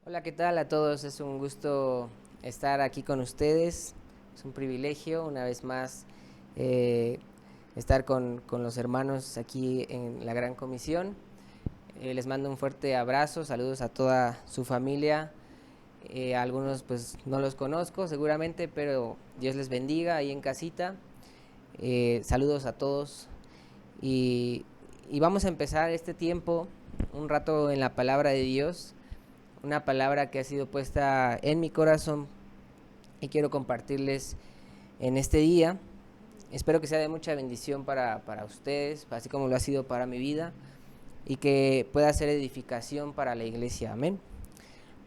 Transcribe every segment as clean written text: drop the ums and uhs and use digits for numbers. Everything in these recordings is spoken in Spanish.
Hola, ¿qué tal a todos? Es un gusto estar aquí con ustedes. Es un privilegio una vez más eh, estar con los hermanos aquí en la Gran Comisión. Les mando un fuerte abrazo, saludos a toda su familia. Algunos pues no los conozco seguramente, pero Dios les bendiga ahí en casita. Saludos a todos y, y vamos a empezar este tiempo un rato en la palabra de Dios, una palabra que ha sido puesta en mi corazón y quiero compartirles en este día. Espero que sea de mucha bendición para ustedes, así como lo ha sido para mi vida, y que pueda ser edificación para la iglesia. Amén.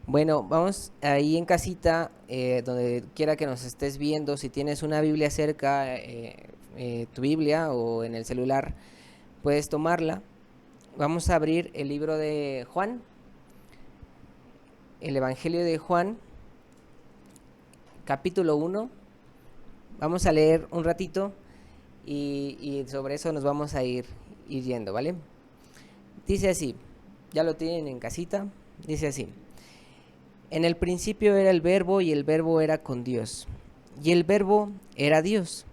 Bueno, vamos ahí en casita, donde quiera que nos estés viendo, si tienes una Biblia cerca, tu Biblia o en el celular, puedes tomarla. Vamos a abrir el libro de Juan, el Evangelio de Juan, capítulo 1. Vamos a leer un ratito y sobre eso nos vamos a ir yendo, ¿vale? Dice así, ya lo tienen en casita, dice así: en el principio era el verbo y el verbo era con Dios, y el verbo era Dios.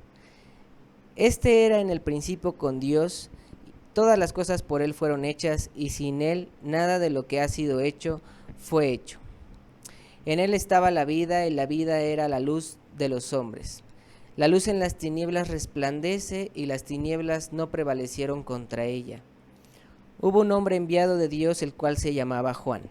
Este era en el principio con Dios, todas las cosas por él fueron hechas, y sin él nada de lo que ha sido hecho fue hecho. En él estaba la vida, y la vida era la luz de los hombres. La luz en las tinieblas resplandece, y las tinieblas no prevalecieron contra ella. Hubo un hombre enviado de Dios, el cual se llamaba Juan.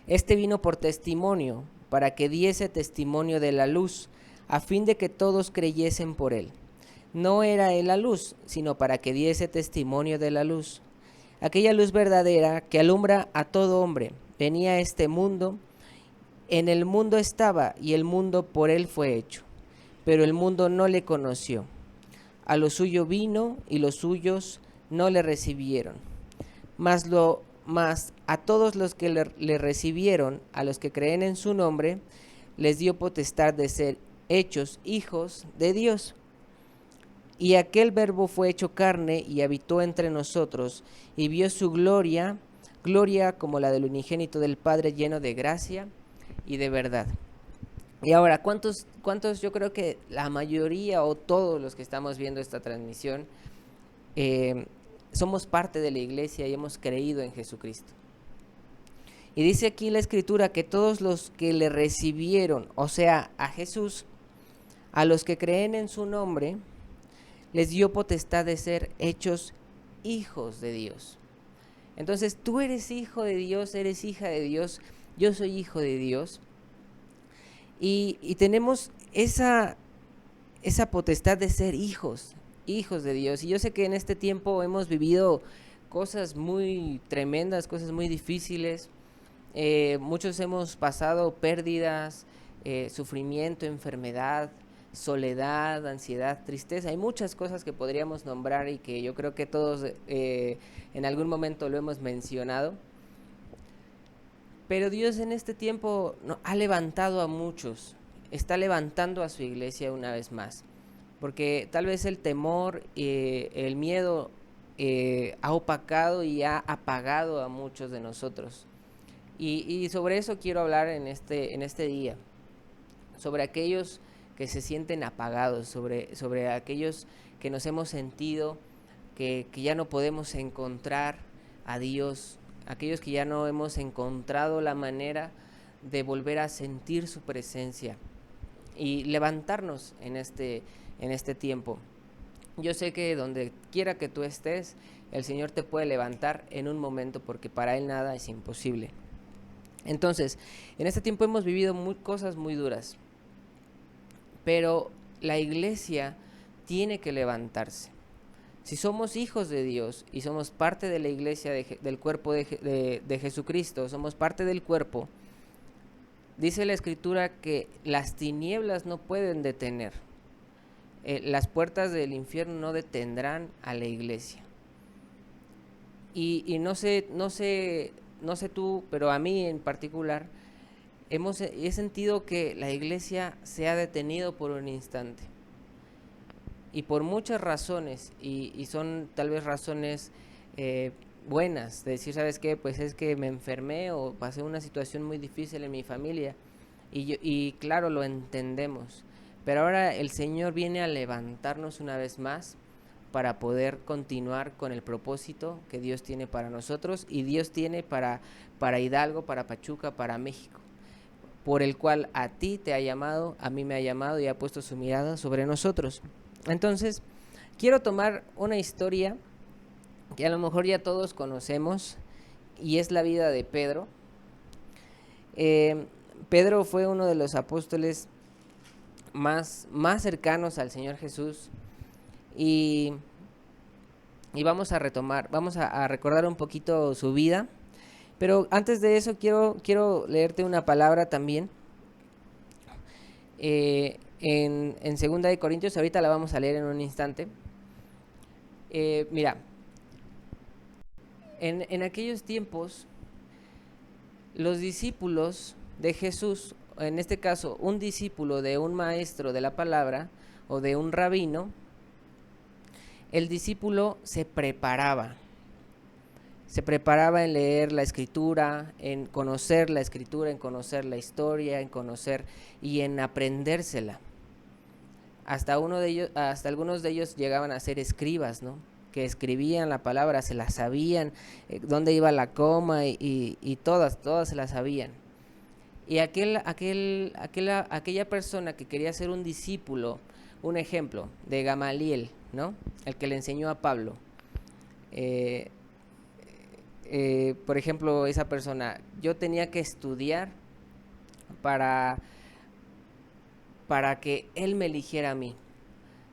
Este vino por testimonio, para que diese testimonio de la luz, a fin de que todos creyesen por él. No era él la luz, sino para que diese testimonio de la luz. Aquella luz verdadera que alumbra a todo hombre venía a este mundo. En el mundo estaba, y el mundo por él fue hecho, pero el mundo no le conoció. A lo suyo vino, y los suyos no le recibieron. Mas a todos los que le recibieron, a los que creen en su nombre, les dio potestad de ser hechos hijos de Dios. Y aquel verbo fue hecho carne y habitó entre nosotros, y vio su gloria, gloria como la del unigénito del Padre, lleno de gracia y de verdad. Y ahora, ¿cuántos? Yo creo que la mayoría o todos los que estamos viendo esta transmisión eh, somos parte de la iglesia y hemos creído en Jesucristo. Y dice aquí la escritura que todos los que le recibieron, o sea, a Jesús, a los que creen en su nombre, les dio potestad de ser hechos hijos de Dios. Entonces tú eres hijo de Dios, eres hija de Dios, yo soy hijo de Dios. Y tenemos esa potestad de ser hijos de Dios. Y yo sé que en este tiempo hemos vivido cosas muy tremendas, cosas muy difíciles. Muchos hemos pasado pérdidas, sufrimiento, enfermedad, soledad, ansiedad, tristeza. Hay muchas cosas que podríamos nombrar y que yo creo que todos en algún momento lo hemos mencionado. Pero Dios en este tiempo ha levantado a muchos, está levantando a su iglesia una vez más, porque tal vez el temor, el miedo ha opacado y ha apagado a muchos de nosotros. Y sobre eso quiero hablar en este día, sobre aquellos que se sienten apagados, sobre aquellos que nos hemos sentido que ya no podemos encontrar a Dios, aquellos que ya no hemos encontrado la manera de volver a sentir su presencia y levantarnos en este tiempo. Yo sé que donde quiera que tú estés, el Señor te puede levantar en un momento porque para Él nada es imposible. Entonces, en este tiempo hemos vivido cosas muy duras, pero la iglesia tiene que levantarse. Si somos hijos de Dios y somos parte de la iglesia del cuerpo de Jesucristo, somos parte del cuerpo, dice la escritura que las tinieblas no pueden detener. Las puertas del infierno no detendrán a la iglesia. Y no sé tú, pero a mí en particular, he sentido que la iglesia se ha detenido por un instante. Y por muchas razones, y son tal vez razones buenas, de decir, ¿sabes qué? Pues es que me enfermé o pasé una situación muy difícil en mi familia y claro, lo entendemos, pero ahora el Señor viene a levantarnos una vez más para poder continuar con el propósito que Dios tiene para nosotros y Dios tiene para Hidalgo, para Pachuca, para México, por el cual a ti te ha llamado, a mí me ha llamado y ha puesto su mirada sobre nosotros. Entonces, quiero tomar una historia que a lo mejor ya todos conocemos y es la vida de Pedro. Pedro fue uno de los apóstoles más cercanos al Señor Jesús y vamos a retomar, vamos a recordar un poquito su vida, pero antes de eso quiero leerte una palabra también en Segunda de Corintios, ahorita la vamos a leer en un instante. Mira, en aquellos tiempos los discípulos de Jesús, en este caso un discípulo de un maestro de la palabra o de un rabino, el discípulo se preparaba en leer la escritura, en conocer la escritura, en conocer la historia, en conocer y en aprendérsela. Hasta algunos de ellos llegaban a ser escribas, ¿no? Que escribían la palabra, se la sabían, dónde iba la coma y todas se la sabían. Y aquella persona que quería ser un discípulo, un ejemplo de Gamaliel, ¿no? El que le enseñó a Pablo. Por ejemplo, esa persona, yo tenía que estudiar para que él me eligiera a mí,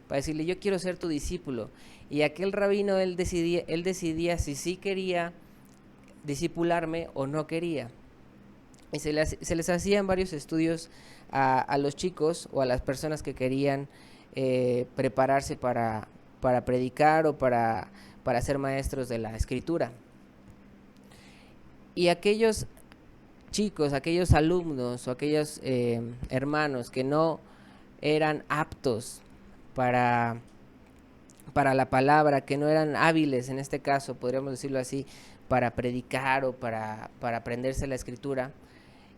para decirle, yo quiero ser tu discípulo. Y aquel rabino, él decidía si sí quería discipularme o no quería. Y se les hacían varios estudios a los chicos o a las personas que querían prepararse para predicar o para ser maestros de la escritura. Y aquellos chicos, aquellos alumnos o aquellos hermanos que no eran aptos para la palabra, que no eran hábiles, en este caso, podríamos decirlo así, para predicar o para aprenderse la escritura,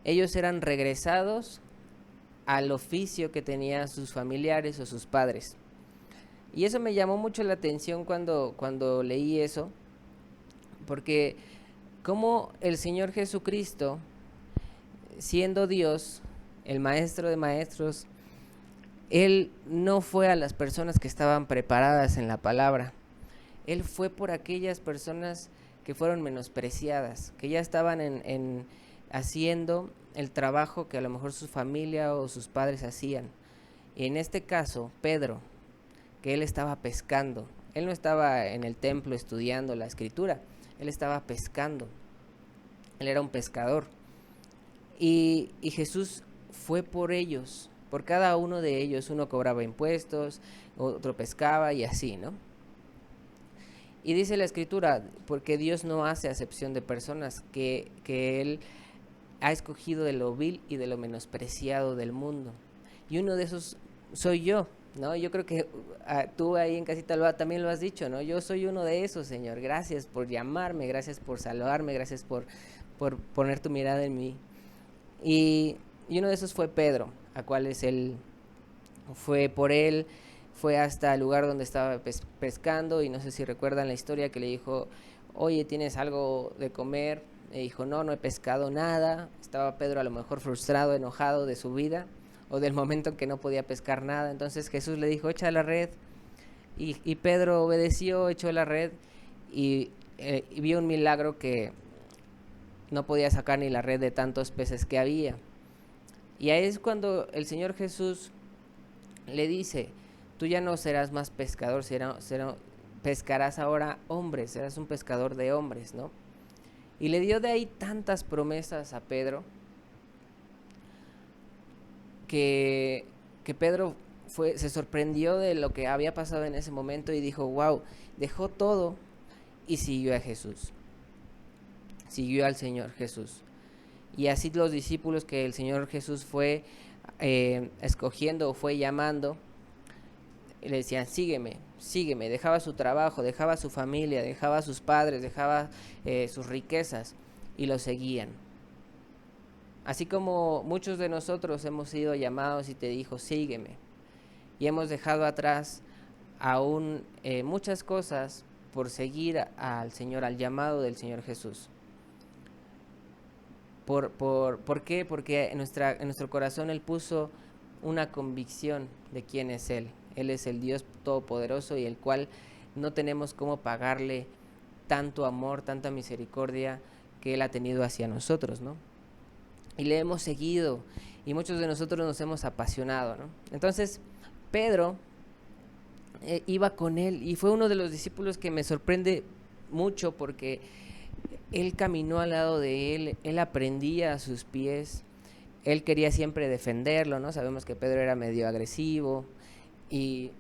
ellos eran regresados al oficio que tenían sus familiares o sus padres. Y eso me llamó mucho la atención cuando leí eso, porque como el Señor Jesucristo, siendo Dios, el maestro de maestros, Él no fue a las personas que estaban preparadas en la palabra. Él fue por aquellas personas que fueron menospreciadas, que ya estaban haciendo el trabajo que a lo mejor su familia o sus padres hacían. Y en este caso, Pedro, que él estaba pescando. Él no estaba en el templo estudiando la escritura, él estaba pescando. Él era un pescador. Y Jesús fue por ellos, por cada uno de ellos. Uno cobraba impuestos, otro pescaba y así, ¿no? Y dice la escritura, porque Dios no hace acepción de personas, que Él ha escogido de lo vil y de lo menospreciado del mundo. Y uno de esos soy yo, ¿no? Yo creo que tú ahí en casita también lo has dicho, ¿no? Yo soy uno de esos, Señor. Gracias por llamarme, gracias por salvarme, gracias por poner tu mirada en mí. Y uno de esos fue Pedro, a cuales él fue por él, fue hasta el lugar donde estaba pescando, y no sé si recuerdan la historia que le dijo, oye, ¿tienes algo de comer? Le dijo, no he pescado nada. Estaba Pedro a lo mejor frustrado, enojado de su vida o del momento en que no podía pescar nada. Entonces Jesús le dijo, echa la red, y Pedro obedeció, echó la red y vio un milagro, que no podía sacar ni la red de tantos peces que había. Y ahí es cuando el Señor Jesús le dice, tú ya no serás más pescador, pescarás ahora hombres, serás un pescador de hombres, ¿no? Y le dio de ahí tantas promesas a Pedro, que Pedro se sorprendió de lo que había pasado en ese momento y dijo, wow, dejó todo y siguió a Jesús, siguió al Señor Jesús. Y así los discípulos que el Señor Jesús fue escogiendo o fue llamando, le decían, sígueme, sígueme. Dejaba su trabajo, dejaba su familia, dejaba a sus padres, dejaba sus riquezas y lo seguían. Así como muchos de nosotros hemos sido llamados y te dijo, sígueme. Y hemos dejado atrás aún muchas cosas por seguir al Señor, al llamado del Señor Jesús. ¿Por qué? Porque en nuestro corazón Él puso una convicción de quién es Él. Él es el Dios Todopoderoso y el cual no tenemos cómo pagarle tanto amor, tanta misericordia que Él ha tenido hacia nosotros, ¿no? Y le hemos seguido y muchos de nosotros nos hemos apasionado, ¿no? Entonces, Pedro iba con Él y fue uno de los discípulos que me sorprende mucho porque Él caminó al lado de Él aprendía a sus pies, Él quería siempre defenderlo, ¿no? Sabemos que Pedro era medio agresivo y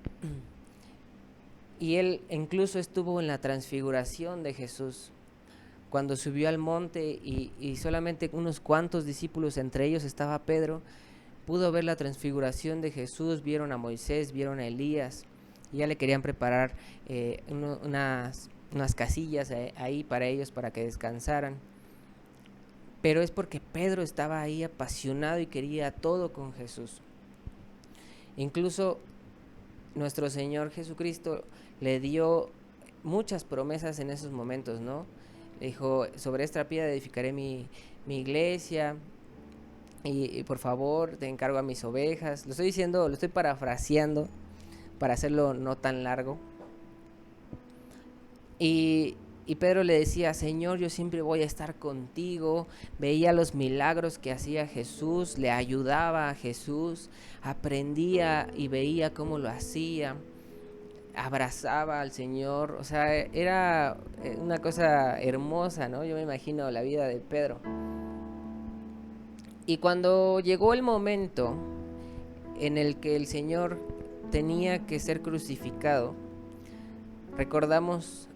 Él incluso estuvo en la transfiguración de Jesús, cuando subió al monte y solamente unos cuantos discípulos, entre ellos estaba Pedro, pudo ver la transfiguración de Jesús, vieron a Moisés, vieron a Elías, y ya le querían preparar unas casillas ahí para ellos, para que descansaran. Pero es porque Pedro estaba ahí apasionado y quería todo con Jesús. Incluso nuestro Señor Jesucristo le dio muchas promesas en esos momentos, ¿no? Le dijo, sobre esta piedra edificaré mi iglesia, y por favor te encargo a mis ovejas. Lo estoy diciendo, lo estoy parafraseando para hacerlo no tan largo. Y Pedro le decía, Señor, yo siempre voy a estar contigo. Veía los milagros que hacía Jesús, le ayudaba a Jesús, aprendía y veía cómo lo hacía, abrazaba al Señor. O sea, era una cosa hermosa, ¿no? Yo me imagino la vida de Pedro. Y cuando llegó el momento en el que el Señor tenía que ser crucificado, recordamos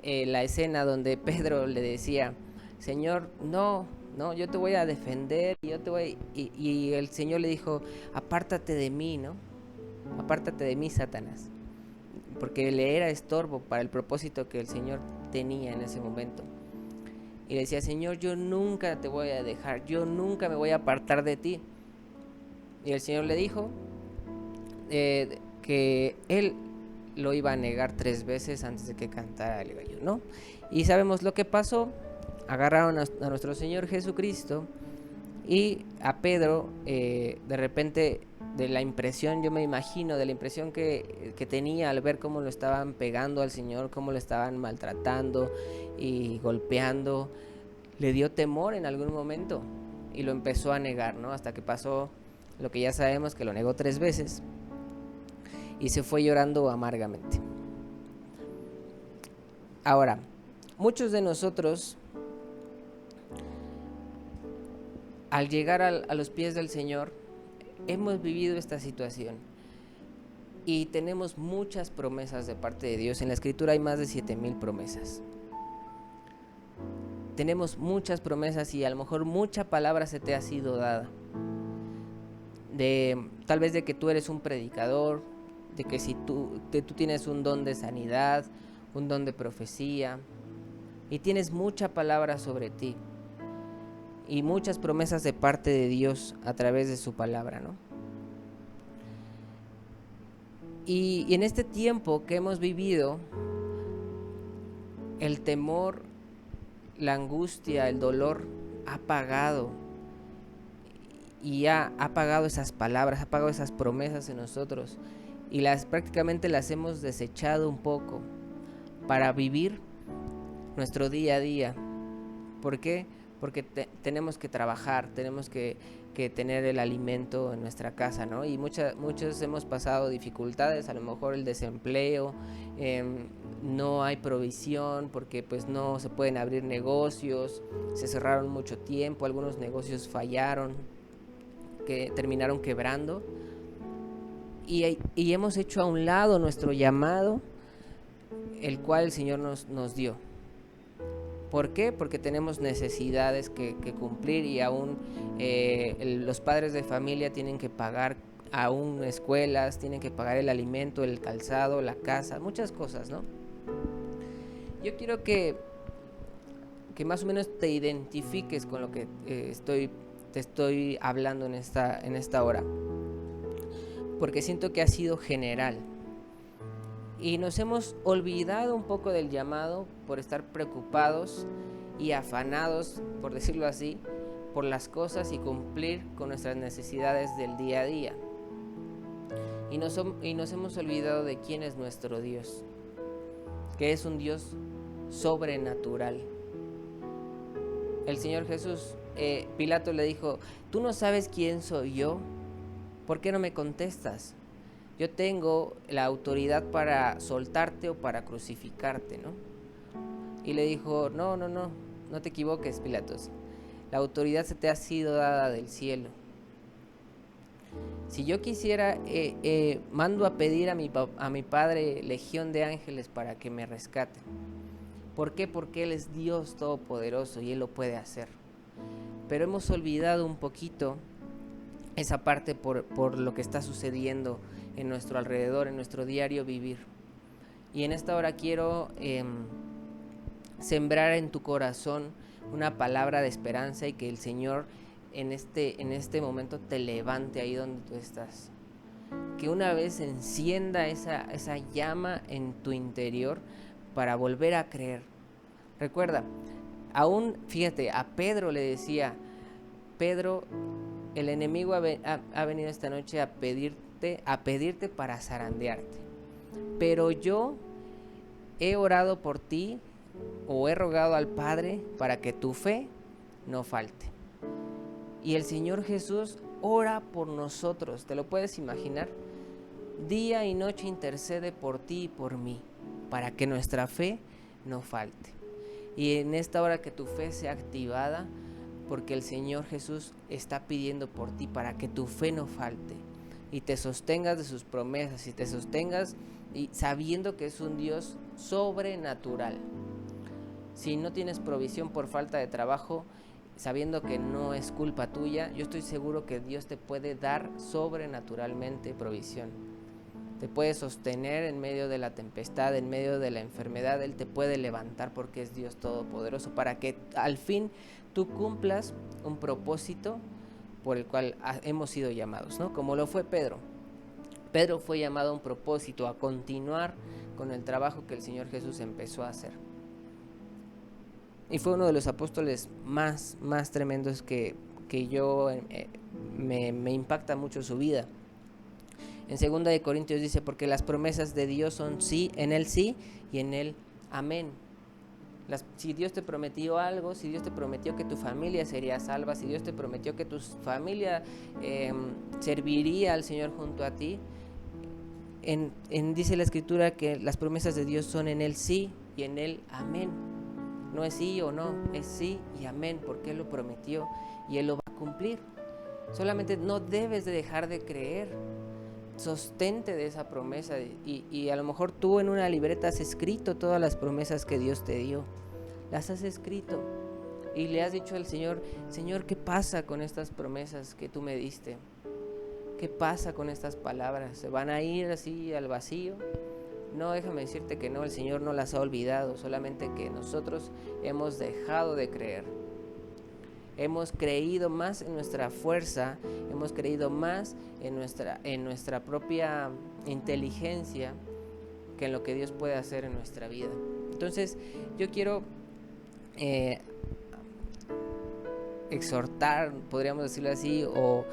la escena donde Pedro le decía, Señor, no, yo te voy a defender, y el Señor le dijo, apártate de mí, ¿no? Apártate de mí, Satanás, porque le era estorbo para el propósito que el Señor tenía en ese momento. Y le decía, Señor, yo nunca te voy a dejar, yo nunca me voy a apartar de ti. Y el Señor le dijo que Él lo iba a negar 3 veces antes de que cantara el gallo, ¿no? Y sabemos lo que pasó. Agarraron a nuestro Señor Jesucristo y a Pedro, de repente, de la impresión, yo me imagino, de la impresión que tenía al ver cómo lo estaban pegando al Señor, cómo lo estaban maltratando y golpeando, le dio temor en algún momento y lo empezó a negar, ¿no? Hasta que pasó lo que ya sabemos, que lo negó 3 veces y se fue llorando amargamente. Ahora, muchos de nosotros, al llegar a los pies del Señor, hemos vivido esta situación y tenemos muchas promesas de parte de Dios. En la Escritura hay más de 7,000 promesas. Tenemos muchas promesas y a lo mejor mucha palabra se te ha sido dada. Tal vez de que tú eres un predicador, de que si tú tienes un don de sanidad, un don de profecía, y tienes mucha palabra sobre ti y muchas promesas de parte de Dios a través de su palabra, ¿no? Y en este tiempo que hemos vivido, el temor, la angustia, el dolor ha apagado y ha apagado esas palabras, ha apagado esas promesas en nosotros y prácticamente las hemos desechado un poco para vivir nuestro día a día. ¿Por qué? Porque tenemos que trabajar, tenemos que tener el alimento en nuestra casa, ¿no? Y muchos hemos pasado dificultades, a lo mejor el desempleo, no hay provisión porque pues no se pueden abrir negocios, se cerraron mucho tiempo, algunos negocios fallaron, que terminaron quebrando, y hemos hecho a un lado nuestro llamado, el cual el Señor nos dio. ¿Por qué? Porque tenemos necesidades que cumplir y aún los padres de familia tienen que pagar aún escuelas, tienen que pagar el alimento, el calzado, la casa, muchas cosas, ¿no? Yo quiero que más o menos te identifiques con lo que te estoy hablando en esta hora, porque siento que ha sido general y nos hemos olvidado un poco del llamado por estar preocupados y afanados, por decirlo así, por las cosas y cumplir con nuestras necesidades del día a día. Y nos hemos olvidado de quién es nuestro Dios, que es un Dios sobrenatural. El Señor Jesús, Pilato le dijo: ¿tú no sabes quién soy yo? ¿Por qué no me contestas? Yo tengo la autoridad para soltarte o para crucificarte, ¿no? Y le dijo: no te equivoques, Pilatos. La autoridad se te ha sido dada del cielo. Si yo quisiera, mando a pedir a mi Padre legión de ángeles para que me rescaten. ¿Por qué? Porque Él es Dios todopoderoso y Él lo puede hacer. Pero hemos olvidado un poquito esa parte por lo que está sucediendo en nuestro alrededor, en nuestro diario vivir. Y en esta hora quiero sembrar en tu corazón una palabra de esperanza y que el Señor en este momento te levante ahí donde tú estás. Que una vez encienda esa llama en tu interior para volver a creer. Recuerda, aún, fíjate, a Pedro le decía: Pedro, el enemigo ha venido esta noche a pedirte para zarandearte. Pero yo he orado por ti, o he rogado al Padre para que tu fe no falte. Y el Señor Jesús ora por nosotros, ¿te lo puedes imaginar? Día y noche intercede por ti y por mí, para que nuestra fe no falte. Y en esta hora que tu fe sea activada, porque el Señor Jesús está pidiendo por ti para que tu fe no falte y te sostengas de sus promesas y te sostengas y sabiendo que es un Dios sobrenatural. Si no tienes provisión por falta de trabajo, sabiendo que no es culpa tuya, yo estoy seguro que Dios te puede dar sobrenaturalmente provisión. Te puede sostener en medio de la tempestad, en medio de la enfermedad. Él te puede levantar porque es Dios todopoderoso, para que al fin tú cumplas un propósito por el cual hemos sido llamados, ¿no? Como lo fue Pedro. Pedro fue llamado a un propósito, a continuar con el trabajo que el Señor Jesús empezó a hacer. Y fue uno de los apóstoles más tremendos que yo me impacta mucho su vida. En 2 de Corintios dice: porque las promesas de Dios son sí, en Él sí y en Él amén. Si Dios te prometió algo, si Dios te prometió que tu familia sería salva, si Dios te prometió que tu familia serviría al Señor junto a ti, dice la Escritura que las promesas de Dios son en Él sí y en Él amén. No es sí o no, es sí y amén, porque Él lo prometió y Él lo va a cumplir. Solamente no debes de dejar de creer. Sostente de esa promesa y a lo mejor tú en una libreta has escrito todas las promesas que Dios te dio. Las has escrito y le has dicho al Señor: Señor, ¿qué pasa con estas promesas que tú me diste? ¿Qué pasa con estas palabras? ¿Se van a ir así al vacío? No, déjame decirte que no, el Señor no las ha olvidado, solamente que nosotros hemos dejado de creer. Hemos creído más en nuestra fuerza, hemos creído más en nuestra propia inteligencia que en lo que Dios puede hacer en nuestra vida. Entonces, yo quiero exhortar, podríamos decirlo así, o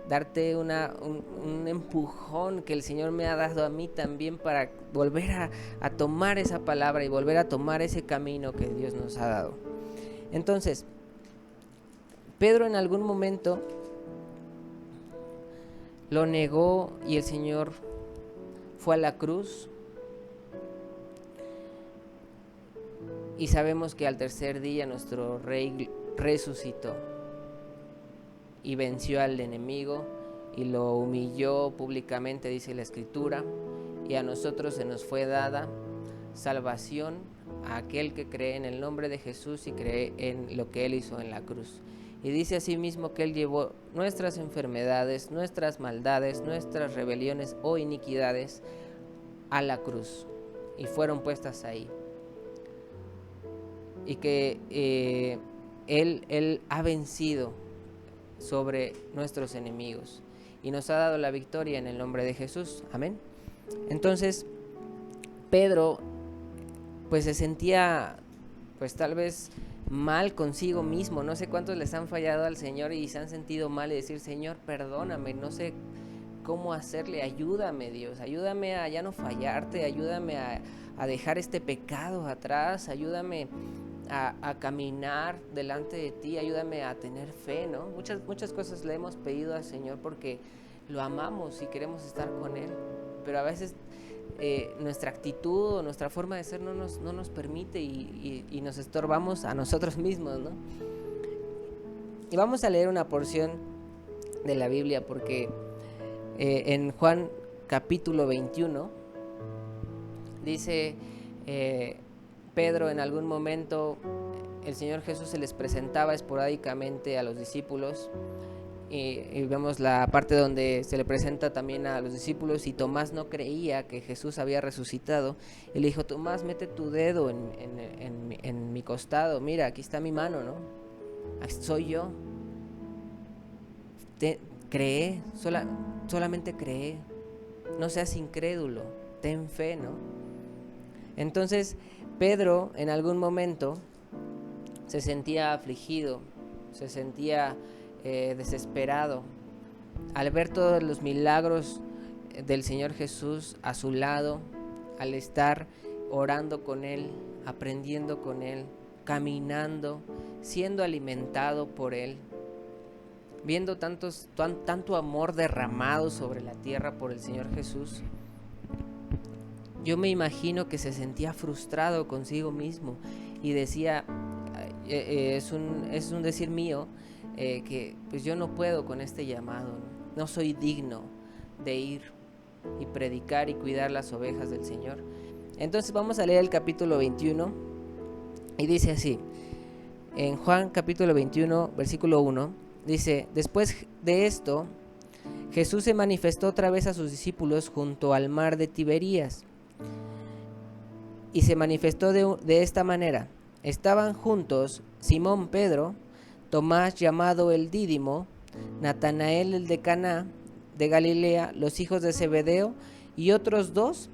darte un empujón que el Señor me ha dado a mí también para volver a tomar esa palabra y volver a tomar ese camino que Dios nos ha dado. Entonces, Pedro en algún momento lo negó y el Señor fue a la cruz. Y sabemos que al tercer día nuestro Rey resucitó y venció al enemigo y lo humilló públicamente, dice la Escritura, y a nosotros se nos fue dada salvación a aquel que cree en el nombre de Jesús y cree en lo que Él hizo en la cruz. Y dice asimismo que Él llevó nuestras enfermedades, nuestras maldades, nuestras rebeliones o iniquidades a la cruz y fueron puestas ahí. Y que Él ha vencido sobre nuestros enemigos y nos ha dado la victoria en el nombre de Jesús. Amén. Entonces Pedro pues se sentía pues tal vez mal consigo mismo. No sé cuántos les han fallado al Señor y se han sentido mal y decir: Señor, perdóname, no sé cómo hacerle, ayúdame, Dios, ayúdame a ya no fallarte, ayúdame a dejar este pecado atrás, ayúdame a caminar delante de ti, ayúdame a tener fe, ¿no? Muchas cosas le hemos pedido al Señor porque lo amamos y queremos estar con Él, pero a veces nuestra actitud o nuestra forma de ser no nos permite y nos estorbamos a nosotros mismos, ¿no? Y vamos a leer una porción de la Biblia porque en Juan capítulo 21 dice Pedro, en algún momento el Señor Jesús se les presentaba esporádicamente a los discípulos y vemos la parte donde se le presenta también a los discípulos y Tomás no creía que Jesús había resucitado y le dijo: Tomás, mete tu dedo en mi costado, mira, aquí está mi mano, ¿no? Soy yo. Cree, solamente cree, no seas incrédulo, ten fe, ¿no? Entonces Pedro en algún momento se sentía afligido, se sentía desesperado al ver todos los milagros del Señor Jesús a su lado, al estar orando con Él, aprendiendo con Él, caminando, siendo alimentado por Él, viendo tanto amor derramado sobre la tierra por el Señor Jesús. Yo me imagino que se sentía frustrado consigo mismo y decía, es un decir mío, que pues yo no puedo con este llamado, no soy digno de ir y predicar y cuidar las ovejas del Señor. Entonces vamos a leer el capítulo 21 y dice así, en Juan capítulo 21 versículo 1, dice: después de esto, Jesús se manifestó otra vez a sus discípulos junto al mar de Tiberías. Y se manifestó de esta manera. Estaban juntos Simón Pedro, Tomás llamado el Dídimo, Natanael el de Caná de Galilea, los hijos de Zebedeo y otros dos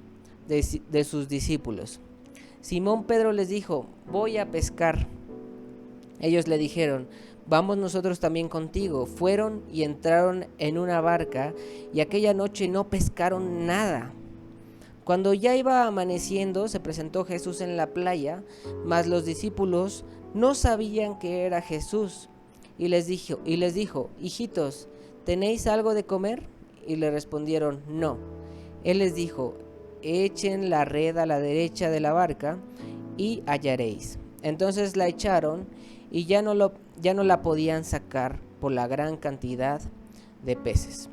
de sus discípulos. Simón Pedro les dijo: voy a pescar. Ellos le dijeron: vamos nosotros también contigo. Fueron y entraron en una barca y aquella noche no pescaron nada. Cuando ya iba amaneciendo, se presentó Jesús en la playa, mas los discípulos no sabían que era Jesús. Y les dijo: hijitos, ¿tenéis algo de comer? Y le respondieron: no. Él les dijo: echen la red a la derecha de la barca y hallaréis. Entonces la echaron y ya no la podían sacar por la gran cantidad de peces.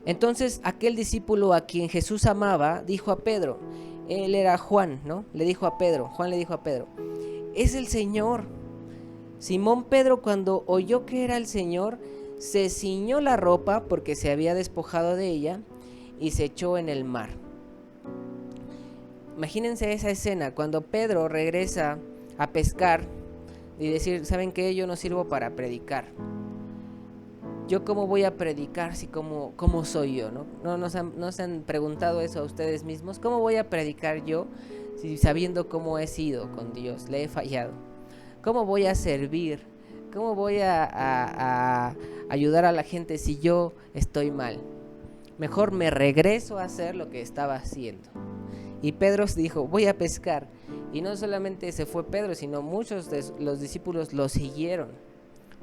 Entonces aquel discípulo a quien Jesús amaba dijo a Pedro, él era Juan, ¿no? Juan le dijo a Pedro: es el Señor. Simón Pedro, cuando oyó que era el Señor, se ciñó la ropa porque se había despojado de ella y se echó en el mar. Imagínense esa escena, cuando Pedro regresa a pescar y decir: ¿saben qué? Yo no sirvo para predicar. ¿Yo cómo voy a predicar si cómo soy yo? ¿No se han preguntado eso a ustedes mismos? ¿Cómo voy a predicar yo si sabiendo cómo he sido con Dios? Le he fallado. ¿Cómo voy a servir? ¿Cómo voy a ayudar a la gente si yo estoy mal? Mejor me regreso a hacer lo que estaba haciendo. Y Pedro dijo: voy a pescar. Y no solamente se fue Pedro, sino muchos de los discípulos lo siguieron.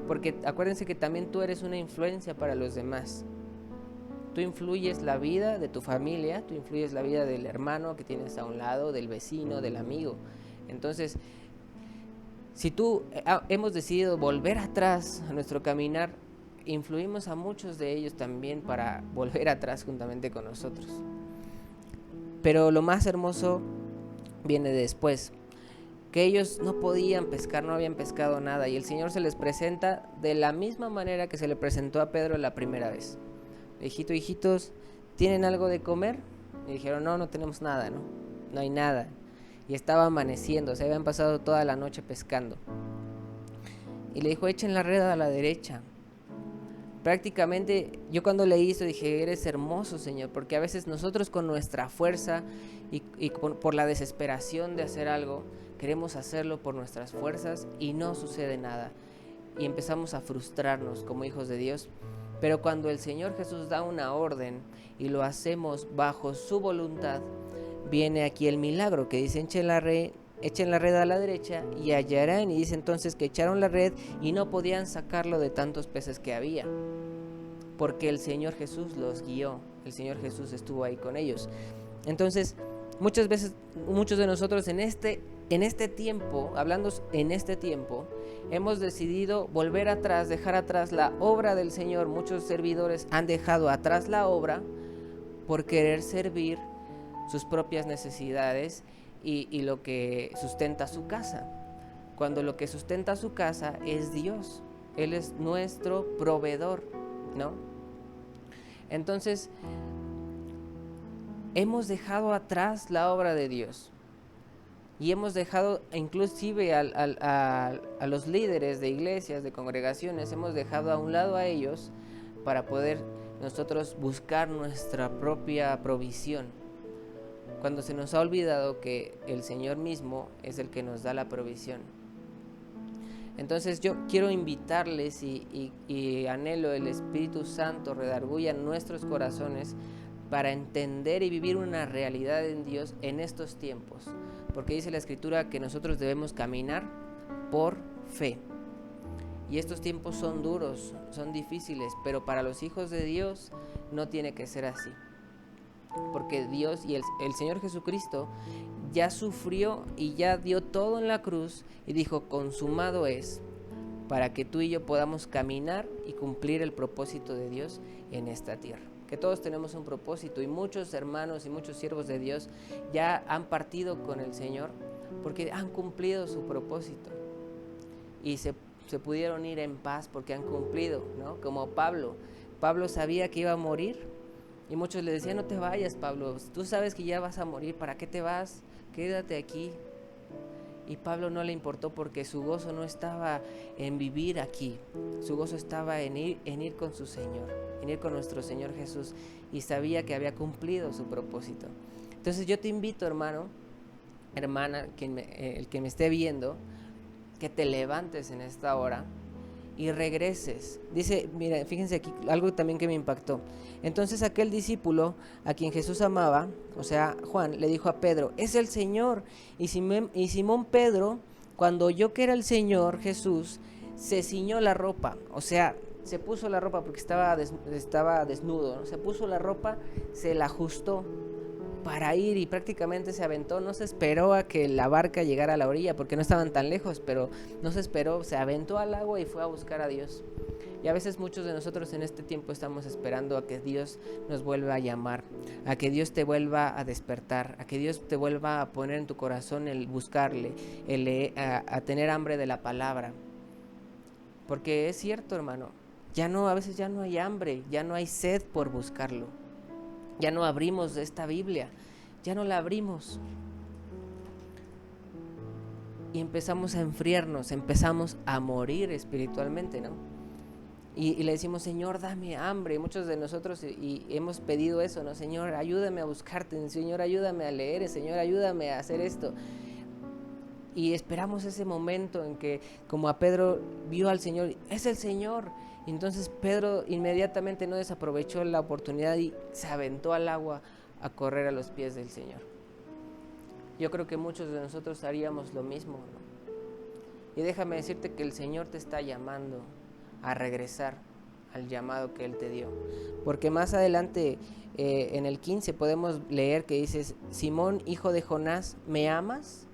Porque acuérdense que también tú eres una influencia para los demás. Tú influyes la vida de tu familia, tú influyes la vida del hermano que tienes a un lado, del vecino, del amigo. Entonces, si hemos decidido volver atrás a nuestro caminar, influimos a muchos de ellos también para volver atrás juntamente con nosotros. Pero lo más hermoso viene después. que ellos no podían pescar, no habían pescado nada, y el Señor se les presenta de la misma manera que se le presentó a Pedro la primera vez. Hijitos, ¿tienen algo de comer? Y dijeron, no, no tenemos nada, no hay nada. Y estaba amaneciendo, se habían pasado toda la noche pescando. Y le dijo, echen la red a la derecha. Prácticamente yo cuando leí esto dije, eres hermoso, Señor, porque a veces nosotros con nuestra fuerza y por la desesperación de hacer algo, queremos hacerlo por nuestras fuerzas y no sucede nada. Y empezamos a frustrarnos como hijos de Dios. Pero cuando el Señor Jesús da una orden y lo hacemos bajo su voluntad, viene aquí el milagro que dice, echen la red a la derecha y hallarán. Y dice entonces que echaron la red y no podían sacarlo de tantos peces que había, porque el Señor Jesús los guió, el Señor Jesús estuvo ahí con ellos. Entonces, muchas veces, muchos de nosotros en este tiempo, hablando en este tiempo, hemos decidido volver atrás, dejar atrás la obra del Señor. Muchos servidores han dejado atrás la obra por querer servir sus propias necesidades y lo que sustenta su casa, cuando lo que sustenta su casa es Dios. Él es nuestro proveedor, ¿no? Entonces, hemos dejado atrás la obra de Dios y hemos dejado inclusive a los líderes de iglesias, de congregaciones, hemos dejado a un lado a ellos para poder nosotros buscar nuestra propia provisión, cuando se nos ha olvidado que el Señor mismo es el que nos da la provisión. Entonces yo quiero invitarles y anhelo el Espíritu Santo redarguya en nuestros corazones para entender y vivir una realidad en Dios en estos tiempos, porque dice la Escritura que nosotros debemos caminar por fe. Y estos tiempos son duros, son difíciles, pero para los hijos de Dios no tiene que ser así, porque Dios y el Señor Jesucristo ya sufrió y ya dio todo en la cruz y dijo, consumado es, para que tú y yo podamos caminar y cumplir el propósito de Dios en esta tierra. Que todos tenemos un propósito y muchos hermanos y muchos siervos de Dios ya han partido con el Señor porque han cumplido su propósito y se pudieron ir en paz porque han cumplido, ¿no? Como Pablo sabía que iba a morir y muchos le decían, no te vayas, Pablo, tú sabes que ya vas a morir, ¿para qué te vas? Quédate aquí. Y Pablo no le importó porque su gozo no estaba en vivir aquí, su gozo estaba en ir con su Señor, en ir con nuestro Señor Jesús, y sabía que había cumplido su propósito. Entonces yo te invito, hermano, hermana, el que me esté viendo, que te levantes en esta hora y regreses. Dice, mira, fíjense aquí, algo también que me impactó. Entonces aquel discípulo a quien Jesús amaba, o sea, Juan, le dijo a Pedro, es el Señor. Y Simón Pedro, cuando oyó que era el Señor Jesús, se ciñó la ropa, o sea, se puso la ropa porque estaba desnudo, ¿no? Se puso la ropa, se la ajustó para ir y prácticamente se aventó. No se esperó a que la barca llegara a la orilla porque no estaban tan lejos, pero no se esperó, se aventó al agua y fue a buscar a Dios. Y a veces muchos de nosotros en este tiempo estamos esperando a que Dios nos vuelva a llamar, a que Dios te vuelva a despertar, a que Dios te vuelva a poner en tu corazón el buscarle, a tener hambre de la palabra. Porque es cierto, hermano, a veces ya no hay hambre, ya no hay sed por buscarlo. Ya no abrimos esta Biblia, ya no la abrimos. Y empezamos a enfriarnos, empezamos a morir espiritualmente, ¿no? Y le decimos, Señor, dame hambre. Muchos de nosotros y hemos pedido eso, ¿no? Señor, ayúdame a buscarte, Señor, ayúdame a leer, Señor, ayúdame a hacer esto. Y esperamos ese momento en que, como a Pedro vio al Señor, es el Señor. Y entonces Pedro inmediatamente no desaprovechó la oportunidad y se aventó al agua a correr a los pies del Señor. Yo creo que muchos de nosotros haríamos lo mismo, ¿no? Y déjame decirte que el Señor te está llamando a regresar al llamado que Él te dio. Porque más adelante, en el 15, podemos leer que dice, Simón, hijo de Jonás, ¿me amas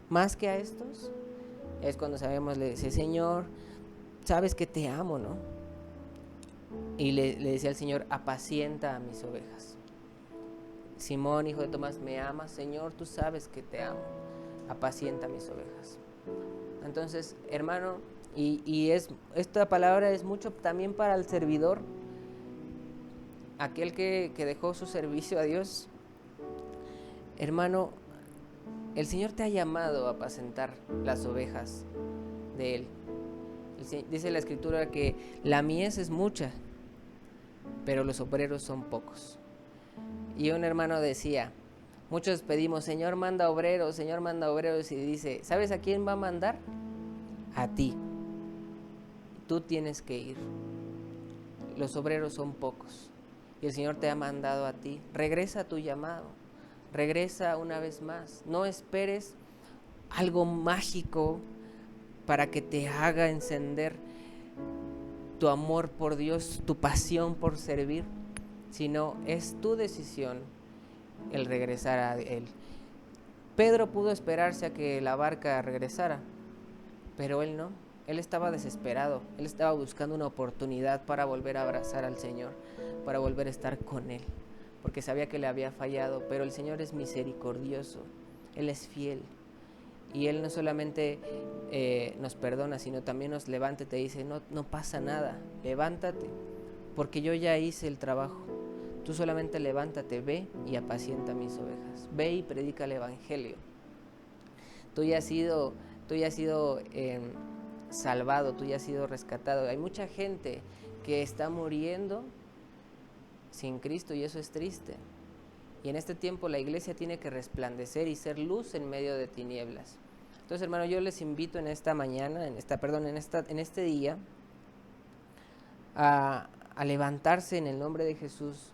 más que a estos? Es cuando sabemos, le dice, Señor, sabes que te amo, ¿no? Y le decía al Señor, apacienta a mis ovejas. Simón, hijo de Tomás, ¿me amas? Señor, tú sabes que te amo. apacienta mis ovejas. Entonces, hermano, esta palabra es mucho también para el servidor, aquel que dejó su servicio a Dios. Hermano, el Señor te ha llamado a apacentar las ovejas de Él. Dice la Escritura que la mies es mucha, pero los obreros son pocos. Y un hermano decía, muchos pedimos, Señor manda obreros, y dice, ¿sabes a quién va a mandar? A ti. Tú tienes que ir. Los obreros son pocos y el Señor te ha mandado a ti. Regresa a tu llamado, regresa una vez más. No esperes algo mágico para que te haga encender tu amor por Dios, tu pasión por servir, sino es tu decisión el regresar a Él. Pedro pudo esperarse a que la barca regresara, pero él no. Él estaba desesperado, él estaba buscando una oportunidad para volver a abrazar al Señor, para volver a estar con Él, porque sabía que le había fallado, pero el Señor es misericordioso, Él es fiel, y Él no solamente nos perdona, sino también nos levanta y te dice, no pasa nada, levántate, porque yo ya hice el trabajo, tú solamente levántate, ve y apacienta mis ovejas, ve y predica el Evangelio. Tú ya has sido salvado, tú ya has sido rescatado. Hay mucha gente que está muriendo sin Cristo y eso es triste. Y en este tiempo la iglesia tiene que resplandecer y ser luz en medio de tinieblas. Entonces, hermano, yo les invito en esta mañana, en este día, a levantarse en el nombre de Jesús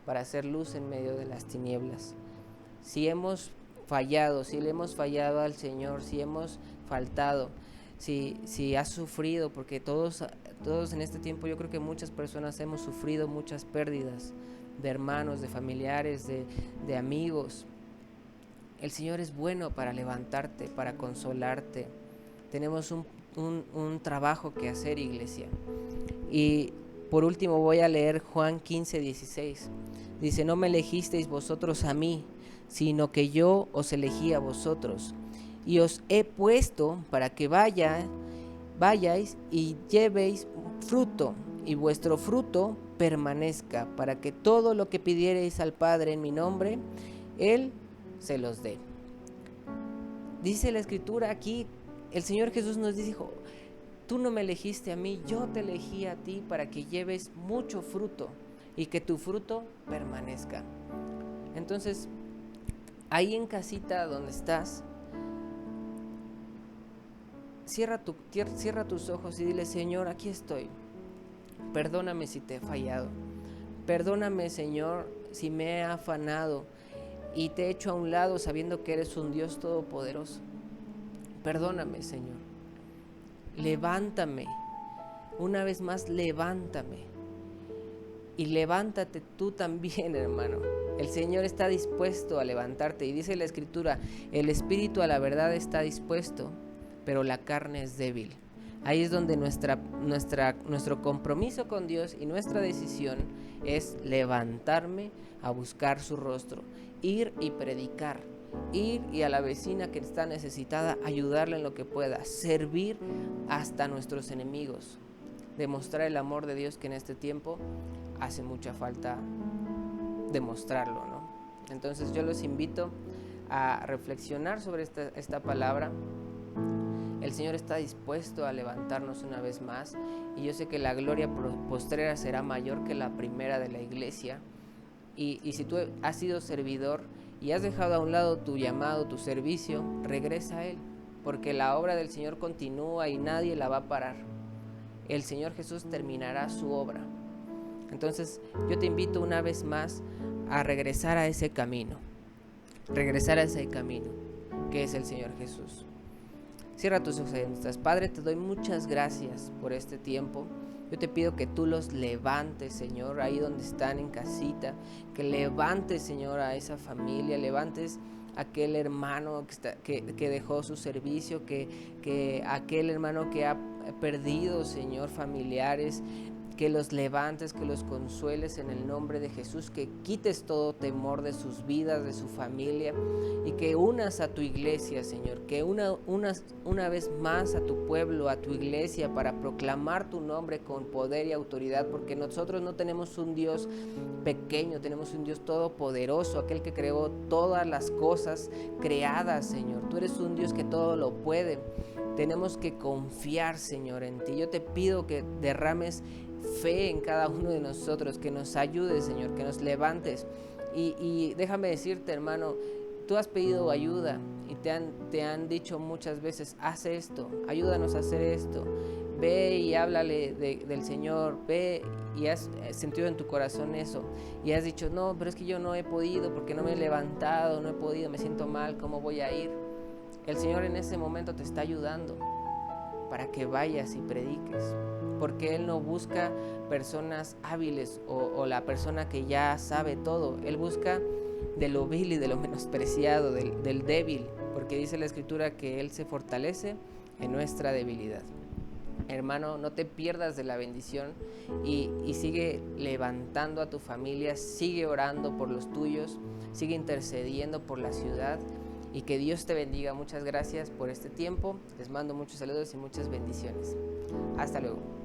para hacer luz en medio de las tinieblas. Si hemos fallado, si le hemos fallado al Señor, si hemos faltado, si has sufrido, porque todos en este tiempo, yo creo que muchas personas hemos sufrido muchas pérdidas de hermanos, de familiares, de amigos. El Señor es bueno para levantarte, para consolarte. Tenemos un trabajo que hacer, iglesia. Y por último voy a leer Juan 15:16. Dice, no me elegisteis vosotros a mí, sino que yo os elegí a vosotros. Y os he puesto para que vayáis y llevéis fruto, y vuestro fruto permanezca, para que todo lo que pidiereis al Padre en mi nombre, Él se los dé. Dice la Escritura aquí, el Señor Jesús nos dijo, tú no me elegiste a mí, yo te elegí a ti para que lleves mucho fruto y que tu fruto permanezca. Entonces, ahí en casita donde estás, cierra tus ojos y dile, Señor, aquí estoy. Perdóname si te he fallado. Perdóname, Señor, si me he afanado y te he hecho a un lado sabiendo que eres un Dios todopoderoso. Perdóname, Señor. Levántame. Una vez más, levántame. Y levántate tú también, hermano. El Señor está dispuesto a levantarte. Y dice la Escritura, el espíritu a la verdad está dispuesto, pero la carne es débil. Ahí es donde nuestro compromiso con Dios y nuestra decisión es levantarme a buscar su rostro, ir y predicar, ir y a la vecina que está necesitada, ayudarle en lo que pueda, servir hasta a nuestros enemigos, demostrar el amor de Dios que en este tiempo hace mucha falta demostrarlo, ¿no? Entonces yo los invito a reflexionar sobre esta palabra. El Señor está dispuesto a levantarnos una vez más y yo sé que la gloria postrera será mayor que la primera de la iglesia. Y si tú has sido servidor y has dejado a un lado tu llamado, tu servicio, regresa a Él, porque la obra del Señor continúa y nadie la va a parar. El Señor Jesús terminará su obra. Entonces yo te invito una vez más a regresar a ese camino que es el Señor Jesús. Cierra tus ojos. Padre, te doy muchas gracias por este tiempo. Yo te pido que tú los levantes, Señor, ahí donde están en casita, que levantes, Señor, a esa familia, levantes a aquel hermano que dejó su servicio, que aquel hermano que ha perdido, Señor, familiares, que los levantes, que los consueles en el nombre de Jesús, que quites todo temor de sus vidas, de su familia, y que unas a tu iglesia, Señor, que unas una vez más a tu pueblo, a tu iglesia, para proclamar tu nombre con poder y autoridad, porque nosotros no tenemos un Dios pequeño, tenemos un Dios todopoderoso, aquel que creó todas las cosas creadas, Señor. Tú eres un Dios que todo lo puede. Tenemos que confiar, Señor, en ti. Yo te pido que derrames fe en cada uno de nosotros, que nos ayudes, Señor, que nos levantes. Y déjame decirte, hermano, tú has pedido ayuda y te han dicho muchas veces, haz esto, ayúdanos a hacer esto. Ve y háblale del Señor, ve y has sentido en tu corazón eso. Y has dicho, no, pero es que yo no he podido porque no me he levantado, no he podido, me siento mal, ¿cómo voy a ir? El Señor en ese momento te está ayudando para que vayas y prediques, porque Él no busca personas hábiles o la persona que ya sabe todo. Él busca de lo vil y de lo menospreciado, del débil, porque dice la Escritura que Él se fortalece en nuestra debilidad. Hermano, no te pierdas de la bendición y sigue levantando a tu familia, sigue orando por los tuyos, sigue intercediendo por la ciudad. Y que Dios te bendiga. Muchas gracias por este tiempo. Les mando muchos saludos y muchas bendiciones. Hasta luego.